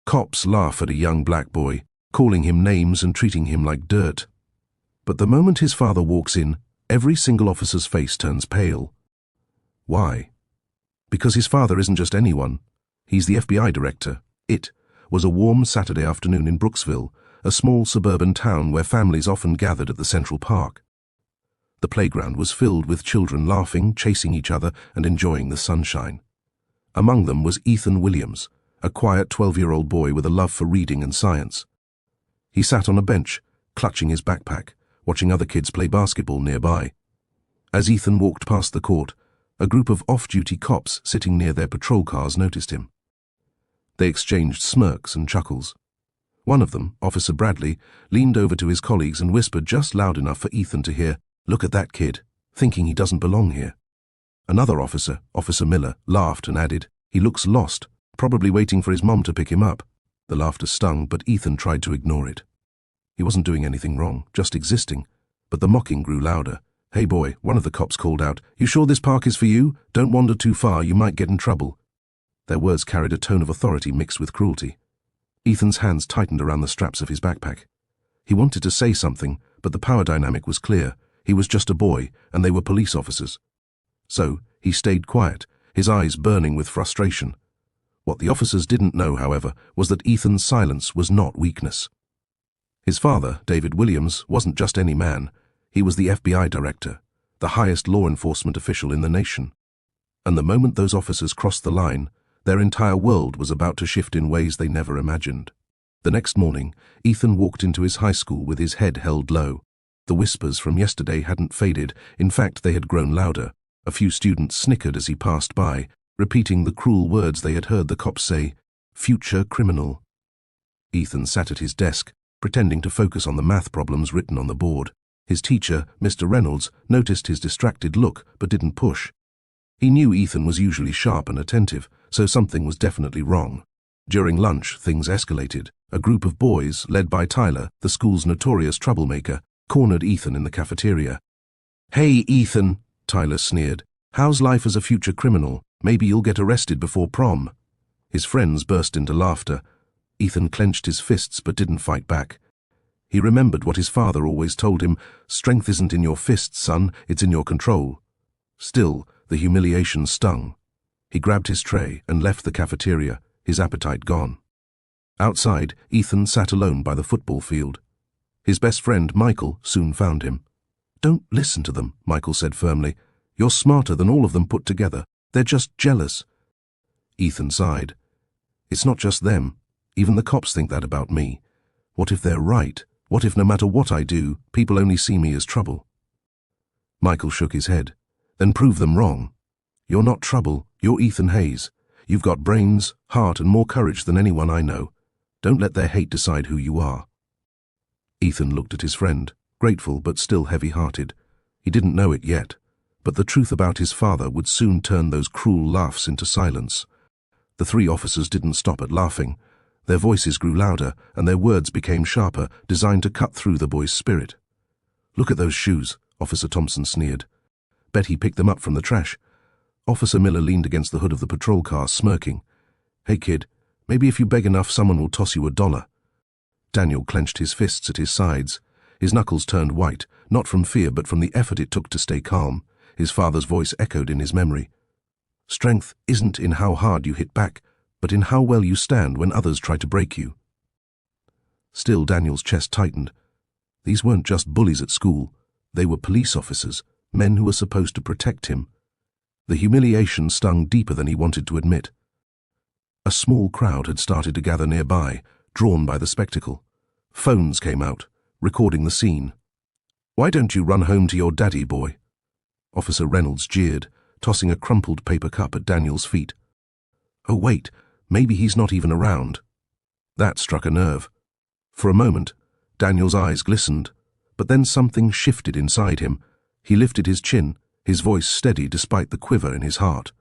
Cops laugh at a young black boy, calling him names and treating him like dirt. But the moment his father walks in, every single officer's face turns pale. Why? Because his father isn't just anyone. He's the FBI director. It was a warm Saturday afternoon in Brooksville, a small suburban town where families often gathered at the Central Park. The playground was filled with children laughing, chasing each other, and enjoying the sunshine. Among them was Ethan Williams, a quiet 12-year-old boy with a love for reading and science. He sat on a bench, clutching his backpack, watching other kids play basketball nearby. As Ethan walked past the court, a group of off-duty cops sitting near their patrol cars noticed him. They exchanged smirks and chuckles. One of them, Officer Bradley, leaned over to his colleagues and whispered just loud enough for Ethan to hear, "Look at that kid, thinking he doesn't belong here." Another officer, Officer Miller, laughed and added, "He looks lost, probably waiting for his mom to pick him up." The laughter stung, but Ethan tried to ignore it. He wasn't doing anything wrong, just existing. But the mocking grew louder. "Hey boy," one of the cops called out, "you sure this park is for you? Don't wander too far, you might get in trouble." Their words carried a tone of authority mixed with cruelty. Ethan's hands tightened around the straps of his backpack. He wanted to say something, but the power dynamic was clear. He was just a boy, and they were police officers. So, he stayed quiet, his eyes burning with frustration. What the officers didn't know, however, was that Ethan's silence was not weakness. His father, David Williams, wasn't just any man. He was the FBI director, the highest law enforcement official in the nation. And the moment those officers crossed the line, their entire world was about to shift in ways they never imagined. The next morning, Ethan walked into his high school with his head held low. The whispers from yesterday hadn't faded. In fact, they had grown louder. A few students snickered as he passed by, repeating the cruel words they had heard the cops say, "Future criminal." Ethan sat at his desk, pretending to focus on the math problems written on the board. His teacher, Mr. Reynolds, noticed his distracted look but didn't push. He knew Ethan was usually sharp and attentive, so something was definitely wrong. During lunch, things escalated. A group of boys, led by Tyler, the school's notorious troublemaker, cornered Ethan in the cafeteria. "Hey, Ethan," Tyler sneered. "How's life as a future criminal? Maybe you'll get arrested before prom." His friends burst into laughter. Ethan clenched his fists but didn't fight back. He remembered what his father always told him, "Strength isn't in your fists, son, it's in your control." Still, the humiliation stung. He grabbed his tray and left the cafeteria, his appetite gone. Outside, Ethan sat alone by the football field. His best friend, Michael, soon found him. "Don't listen to them," Michael said firmly. "You're smarter than all of them put together. They're just jealous." Ethan sighed. "It's not just them. Even the cops think that about me. What if they're right? What if no matter what I do, people only see me as trouble?" Michael shook his head. "Then prove them wrong. You're not trouble, you're Ethan Hayes. You've got brains, heart, and more courage than anyone I know. Don't let their hate decide who you are." Ethan looked at his friend, grateful but still heavy-hearted. He didn't know it yet, but the truth about his father would soon turn those cruel laughs into silence. The three officers didn't stop at laughing. Their voices grew louder, and their words became sharper, designed to cut through the boy's spirit. "Look at those shoes," Officer Thompson sneered. "Bet he picked them up from the trash." Officer Miller leaned against the hood of the patrol car, smirking. "Hey kid, maybe if you beg enough someone will toss you $1. Daniel clenched his fists at his sides. His knuckles turned white, not from fear but from the effort it took to stay calm. His father's voice echoed in his memory. "Strength isn't in how hard you hit back, but in how well you stand when others try to break you." Still, Daniel's chest tightened. These weren't just bullies at school. They were police officers, men who were supposed to protect him. The humiliation stung deeper than he wanted to admit. A small crowd had started to gather nearby, drawn by the spectacle. Phones came out, recording the scene. "Why don't you run home to your daddy, boy?" Officer Reynolds jeered, tossing a crumpled paper cup at Daniel's feet. "Oh wait, maybe he's not even around." That struck a nerve. For a moment, Daniel's eyes glistened, but then something shifted inside him. He lifted his chin, his voice steady despite the quiver in his heart.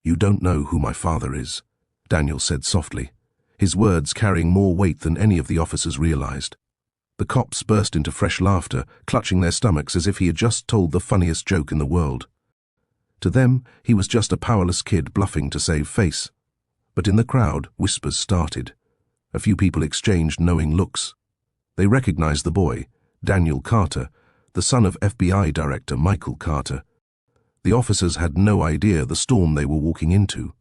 "You don't know who my father is," Daniel said softly, his words carrying more weight than any of the officers realized. The cops burst into fresh laughter, clutching their stomachs as if he had just told the funniest joke in the world. To them, he was just a powerless kid bluffing to save face. But in the crowd, whispers started. A few people exchanged knowing looks. They recognized the boy, Daniel Carter, the son of FBI Director Michael Carter. The officers had no idea the storm they were walking into.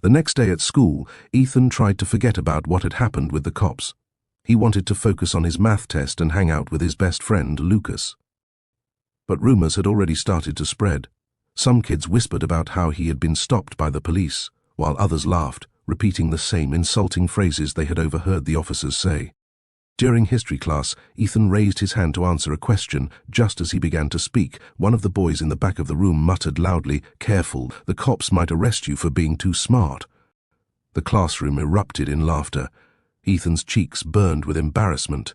The next day at school, Ethan tried to forget about what had happened with the cops. He wanted to focus on his math test and hang out with his best friend, Lucas. But rumors had already started to spread. Some kids whispered about how he had been stopped by the police, while others laughed, repeating the same insulting phrases they had overheard the officers say. During history class, Ethan raised his hand to answer a question. Just as he began to speak, one of the boys in the back of the room muttered loudly, "Careful, the cops might arrest you for being too smart." The classroom erupted in laughter. Ethan's cheeks burned with embarrassment.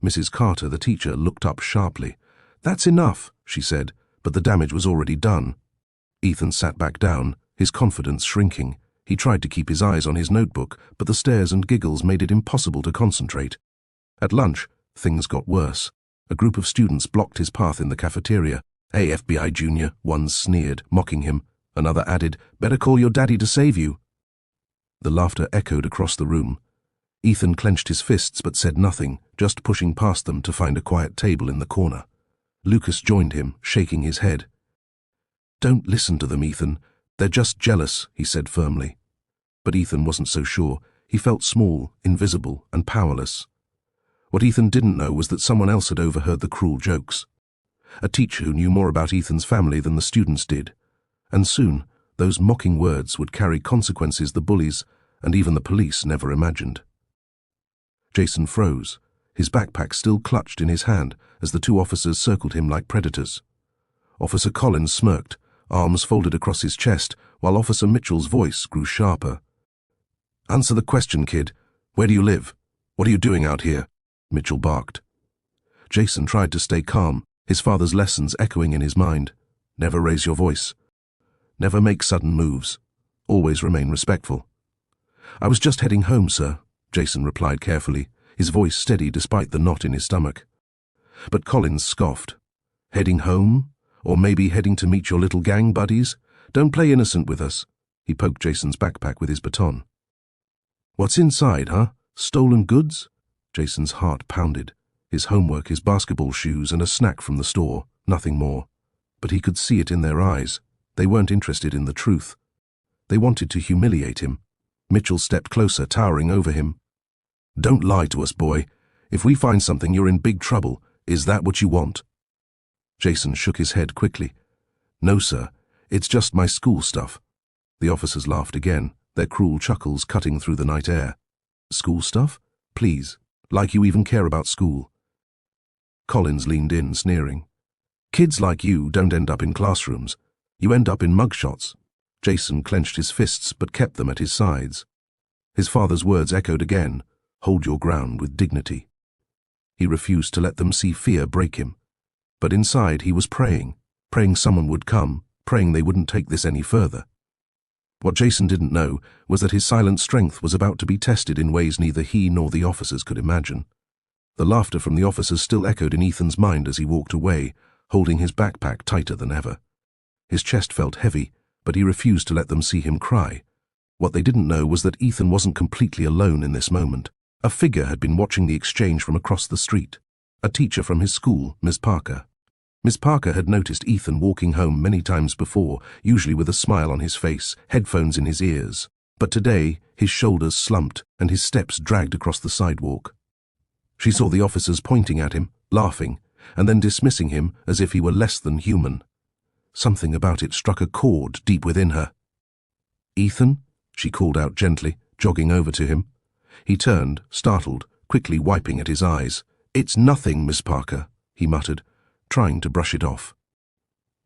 Mrs. Carter, the teacher, looked up sharply. "That's enough," she said, but the damage was already done. Ethan sat back down, his confidence shrinking. He tried to keep his eyes on his notebook, but the stares and giggles made it impossible to concentrate. At lunch, things got worse. A group of students blocked his path in the cafeteria. "Hey, FBI Junior," one sneered, mocking him. Another added, "Better call your daddy to save you." The laughter echoed across the room. Ethan clenched his fists but said nothing, just pushing past them to find a quiet table in the corner. Lucas joined him, shaking his head. "Don't listen to them, Ethan. They're just jealous," he said firmly. But Ethan wasn't so sure. He felt small, invisible, and powerless. What Ethan didn't know was that someone else had overheard the cruel jokes. A teacher who knew more about Ethan's family than the students did. And soon, those mocking words would carry consequences the bullies and even the police never imagined. Jason froze, his backpack still clutched in his hand as the two officers circled him like predators. Officer Collins smirked, arms folded across his chest, while Officer Mitchell's voice grew sharper. "Answer the question, kid. Where do you live? What are you doing out here?" Mitchell barked. Jason tried to stay calm, his father's lessons echoing in his mind. Never raise your voice. Never make sudden moves. Always remain respectful. "I was just heading home, sir," Jason replied carefully, his voice steady despite the knot in his stomach. But Collins scoffed. "Heading home? Or maybe heading to meet your little gang buddies? Don't play innocent with us." He poked Jason's backpack with his baton. "What's inside, huh? Stolen goods?" Jason's heart pounded. His homework, his basketball shoes, and a snack from the store, nothing more. But he could see it in their eyes. They weren't interested in the truth. They wanted to humiliate him. Mitchell stepped closer, towering over him. "Don't lie to us, boy. If we find something, you're in big trouble. Is that what you want?" Jason shook his head quickly. "No, sir. It's just my school stuff." The officers laughed again, their cruel chuckles cutting through the night air. "School stuff? Please. Like you even care about school." Collins leaned in, sneering. "Kids like you don't end up in classrooms. You end up in mugshots." Jason clenched his fists but kept them at his sides. His father's words echoed again, "Hold your ground with dignity." He refused to let them see fear break him. But inside he was praying someone would come, praying they wouldn't take this any further. What Jason didn't know was that his silent strength was about to be tested in ways neither he nor the officers could imagine. The laughter from the officers still echoed in Ethan's mind as he walked away, holding his backpack tighter than ever. His chest felt heavy, but he refused to let them see him cry. What they didn't know was that Ethan wasn't completely alone in this moment. A figure had been watching the exchange from across the street. A teacher from his school, Ms. Parker. Ms. Parker had noticed Ethan walking home many times before, usually with a smile on his face, headphones in his ears. But today, his shoulders slumped and his steps dragged across the sidewalk. She saw the officers pointing at him, laughing, and then dismissing him as if he were less than human. Something about it struck a chord deep within her. "Ethan?" she called out gently, jogging over to him. He turned, startled, quickly wiping at his eyes. "It's nothing, Miss Parker," he muttered, trying to brush it off.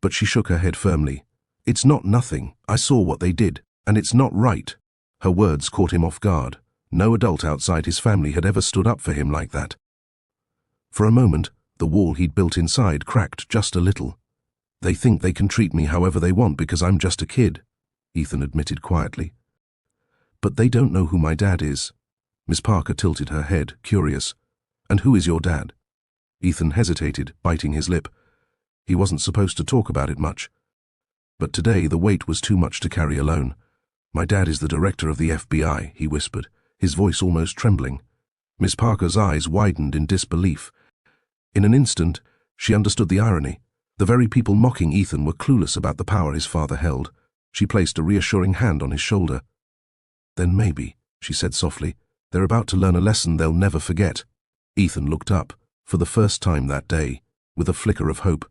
But she shook her head firmly. "It's not nothing. I saw what they did, and it's not right." Her words caught him off guard. No adult outside his family had ever stood up for him like that. For a moment, the wall he'd built inside cracked just a little. "They think they can treat me however they want because I'm just a kid," Ethan admitted quietly. "But they don't know who my dad is." Miss Parker tilted her head, curious. "And who is your dad?" Ethan hesitated, biting his lip. He wasn't supposed to talk about it much. But today the weight was too much to carry alone. My dad is the director of the FBI, he whispered, his voice almost trembling. Miss Parker's eyes widened in disbelief. In an instant, she understood the irony. The very people mocking Ethan were clueless about the power his father held. She placed a reassuring hand on his shoulder. Then maybe, she said softly, they're about to learn a lesson they'll never forget. Ethan looked up, for the first time that day, with a flicker of hope.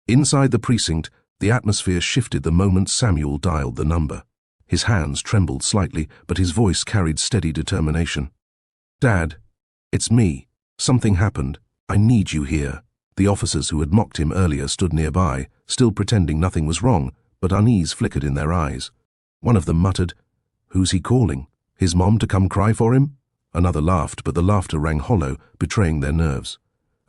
Inside the precinct, the atmosphere shifted the moment Samuel dialed the number. His hands trembled slightly, but his voice carried steady determination. Dad, it's me. Something happened. I need you here. The officers who had mocked him earlier stood nearby, still pretending nothing was wrong, but unease flickered in their eyes. One of them muttered, "Who's he calling? His mom to come cry for him?" Another laughed, but the laughter rang hollow, betraying their nerves.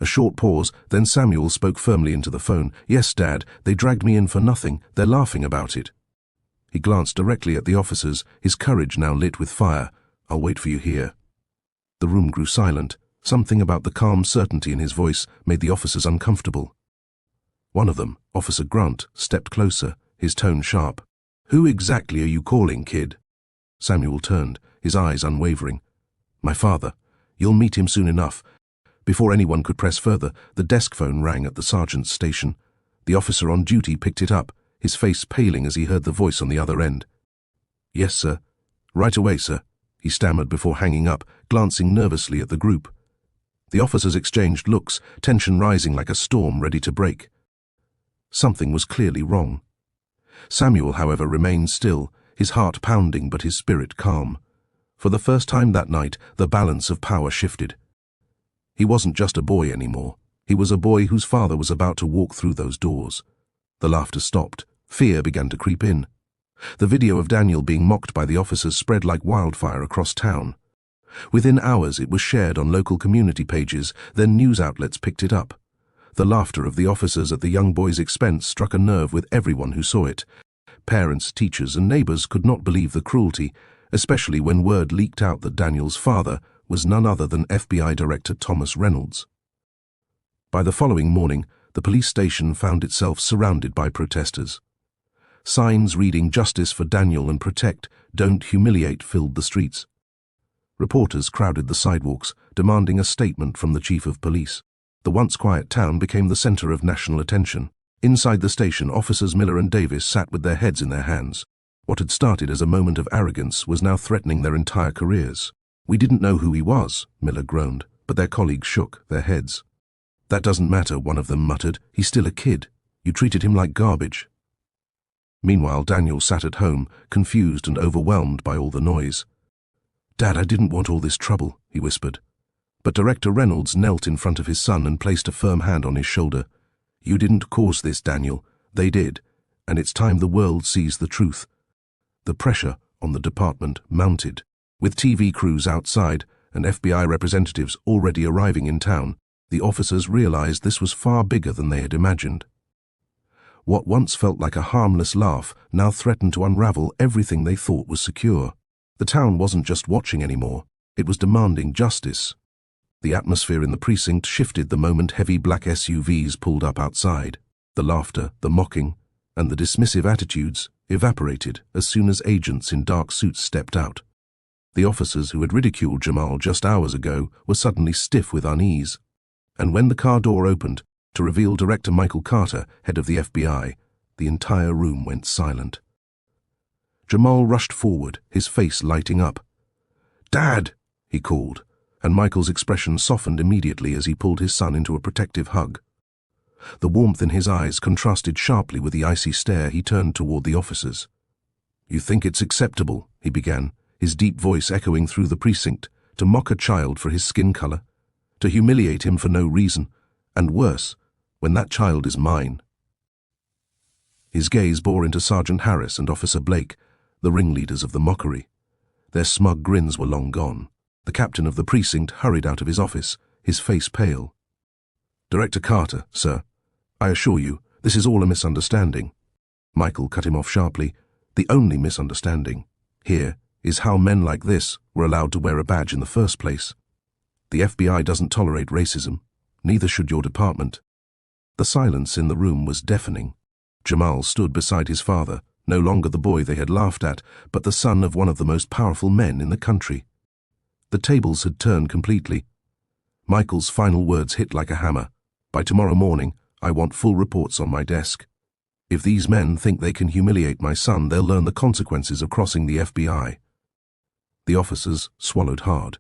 A short pause, then Samuel spoke firmly into the phone. "Yes, Dad, they dragged me in for nothing. They're laughing about it." He glanced directly at the officers, his courage now lit with fire. "I'll wait for you here." The room grew silent. Something about the calm certainty in his voice made the officers uncomfortable. One of them, Officer Grant, stepped closer, his tone sharp. "Who exactly are you calling, kid?" Samuel turned, his eyes unwavering. "My father. You'll meet him soon enough." Before anyone could press further, the desk phone rang at the sergeant's station. The officer on duty picked it up, his face paling as he heard the voice on the other end. "Yes, sir. Right away, sir," he stammered before hanging up, glancing nervously at the group. The officers exchanged looks, tension rising like a storm ready to break. Something was clearly wrong. Samuel, however, remained still, his heart pounding but his spirit calm. For the first time that night, the balance of power shifted. He wasn't just a boy anymore. He was a boy whose father was about to walk through those doors. The laughter stopped. Fear began to creep in. The video of Daniel being mocked by the officers spread like wildfire across town. Within hours, it was shared on local community pages, then news outlets picked it up. The laughter of the officers at the young boy's expense struck a nerve with everyone who saw it. Parents, teachers, and neighbors could not believe the cruelty, especially when word leaked out that Daniel's father was none other than FBI Director Thomas Reynolds. By the following morning, the police station found itself surrounded by protesters. Signs reading "Justice for Daniel" and "Protect, Don't Humiliate" filled the streets. Reporters crowded the sidewalks, demanding a statement from the chief of police. The once quiet town became the center of national attention. Inside the station, officers Miller and Davis sat with their heads in their hands. What had started as a moment of arrogance was now threatening their entire careers. "We didn't know who he was," Miller groaned, but their colleagues shook their heads. "That doesn't matter," one of them muttered. "He's still a kid. You treated him like garbage." Meanwhile, Daniel sat at home, confused and overwhelmed by all the noise. "Dad, I didn't want all this trouble," he whispered. But Director Reynolds knelt in front of his son and placed a firm hand on his shoulder. "You didn't cause this, Daniel. They did, and it's time the world sees the truth." The pressure on the department mounted. With TV crews outside and FBI representatives already arriving in town, the officers realized this was far bigger than they had imagined. What once felt like a harmless laugh now threatened to unravel everything they thought was secure. The town wasn't just watching anymore, it was demanding justice. The atmosphere in the precinct shifted the moment heavy black SUVs pulled up outside. The laughter, the mocking, and the dismissive attitudes evaporated as soon as agents in dark suits stepped out. The officers who had ridiculed Jamal just hours ago were suddenly stiff with unease. And when the car door opened to reveal Director Michael Carter, head of the FBI, the entire room went silent. Jamal rushed forward, his face lighting up. "Dad!" he called, and Michael's expression softened immediately as he pulled his son into a protective hug. The warmth in his eyes contrasted sharply with the icy stare he turned toward the officers. "You think it's acceptable," he began, his deep voice echoing through the precinct, "to mock a child for his skin color, to humiliate him for no reason, and worse, when that child is mine." His gaze bore into Sergeant Harris and Officer Blake, the ringleaders of the mockery. Their smug grins were long gone. The captain of the precinct hurried out of his office, his face pale. "Director Carter, sir, I assure you, this is all a misunderstanding." Michael cut him off sharply. "The only misunderstanding here is how men like this were allowed to wear a badge in the first place. The FBI doesn't tolerate racism. Neither should your department." The silence in the room was deafening. Jamal stood beside his father, No longer the boy they had laughed at, but the son of one of the most powerful men in the country. The tables had turned completely. Michael's final words hit like a hammer. By tomorrow morning, I want full reports on my desk. If these men think they can humiliate my son, they'll learn the consequences of crossing the FBI. The officers swallowed hard.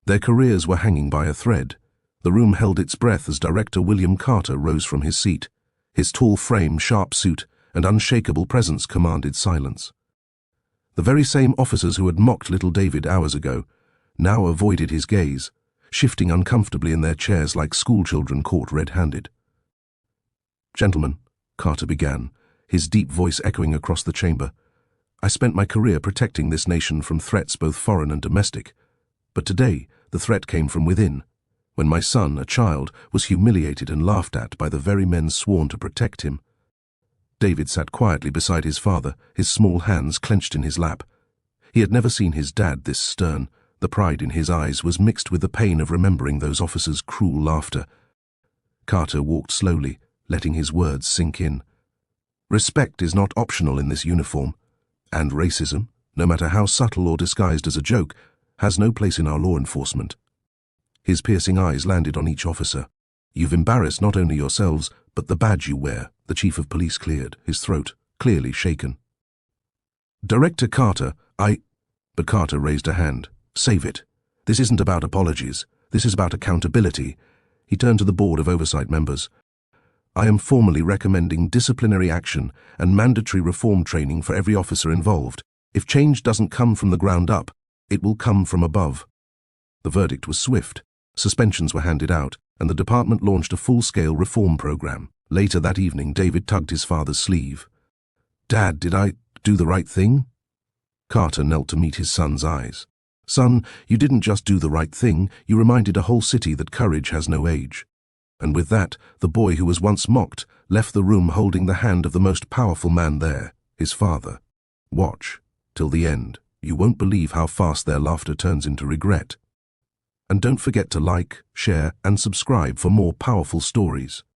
Their careers were hanging by a thread. The room held its breath as Director William Carter rose from his seat. His tall frame, sharp suit, and unshakable presence commanded silence. The very same officers who had mocked little David hours ago now avoided his gaze, shifting uncomfortably in their chairs like schoolchildren caught red-handed. "Gentlemen," Carter began, his deep voice echoing across the chamber, "I spent my career protecting this nation from threats both foreign and domestic. But today, the threat came from within, when my son, a child, was humiliated and laughed at by the very men sworn to protect him." David sat quietly beside his father, his small hands clenched in his lap. He had never seen his dad this stern. The pride in his eyes was mixed with the pain of remembering those officers' cruel laughter. Carter walked slowly, letting his words sink in. Respect is not optional in this uniform, and racism, no matter how subtle or disguised as a joke, has no place in our law enforcement. His piercing eyes landed on each officer. "You've embarrassed not only yourselves, but the badge you wear," the chief of police cleared, his throat clearly shaken. "Director Carter, But Carter raised a hand. "Save it. This isn't about apologies. This is about accountability." He turned to the board of oversight members. "I am formally recommending disciplinary action and mandatory reform training for every officer involved. If change doesn't come from the ground up, it will come from above." The verdict was swift. Suspensions were handed out, and the department launched a full-scale reform program. Later that evening, David tugged his father's sleeve. "Dad, did I do the right thing?" Carter knelt to meet his son's eyes. "Son, you didn't just do the right thing, you reminded a whole city that courage has no age." And with that, the boy who was once mocked left the room holding the hand of the most powerful man there, his father. Watch, till the end. You won't believe how fast their laughter turns into regret. And don't forget to like, share, and subscribe for more powerful stories.